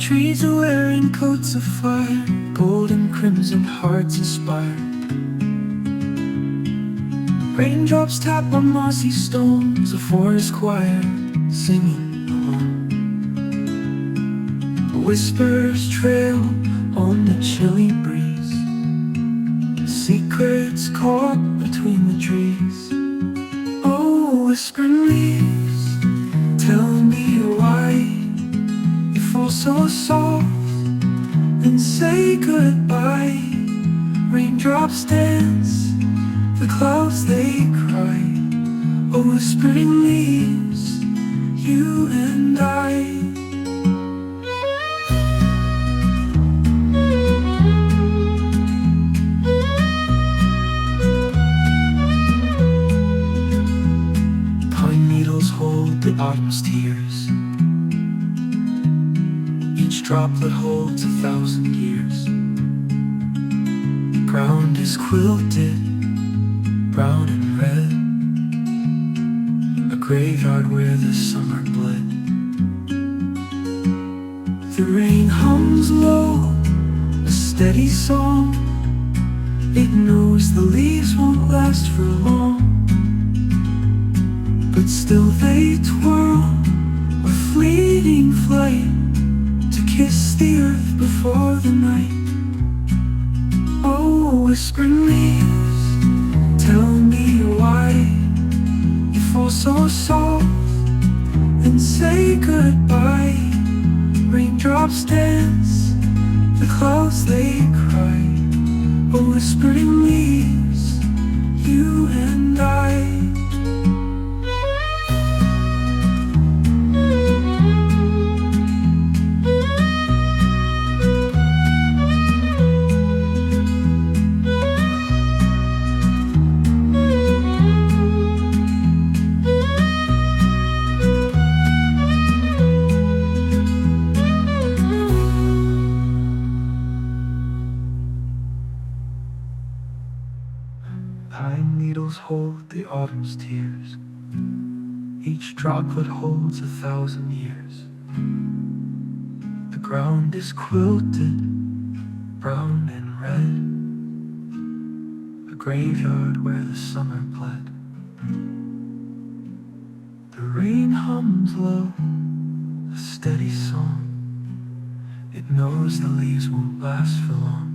Trees are wearing coats of fire, gold and crimson hearts aspire. Raindrops tap on mossy stones, a forest choir singing along. Whispers trail on the chilly breeze, secrets caught between the trees. Oh, whispering leaves, tell me why you fall so soft and say goodbye. Raindrops dance, the clouds they cry. Oh, whispering leaves, you and I. Pine needles hold the autumn's tears, each droplet holds 1,000 years. The ground is quilted, brown and red, a graveyard where the summer bled. The rain hums low, a steady song. It knows the leaves won't last for long, but still they twirl, a fleeting flight, to kiss the earth before the night. Oh, whispering leaves, tell me why you fall so soft and say goodbye. Raindrops dance, the clouds they cry. Oh, whispering leaves, you and I. Pine needles hold the autumn's tears, each droplet holds 1,000 years. The ground is quilted, brown and red, a graveyard where the summer bled. The rain hums low, a steady song. It knows the leaves won't last for long,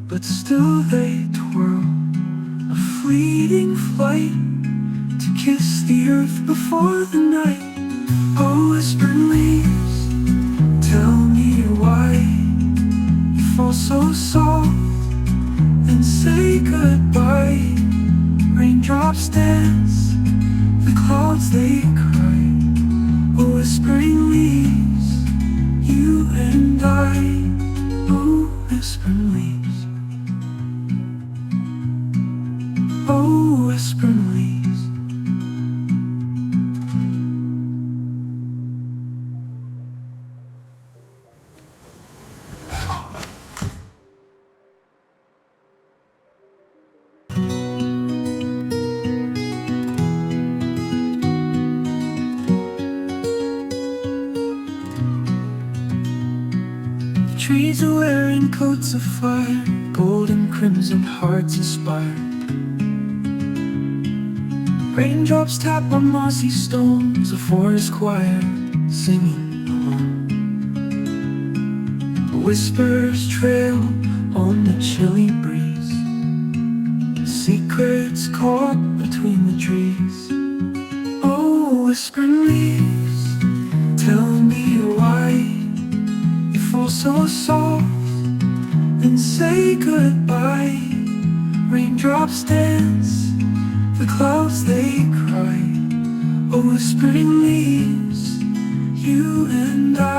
but still they twirl, a fleeting flight, to kiss the earth before the night. Oh, whispering leaves, tell me why you fall so soft and say goodbye. Raindrops dance, the clouds they cry. Oh, whispering leaves, you and I. Oh, whispering leaves. Oh, whispering leaves. Trees are wearing coats of fire, gold and crimson hearts aspire. Raindrops tap on mossy stones, a forest choir singing along. Whispers trail on the chilly breeze, secrets caught between the trees. Oh, whispering leaves, tell me why you fall so soft and say goodbye. Raindrops dance, the clouds they cry. Oh, whispering leaves, you and I.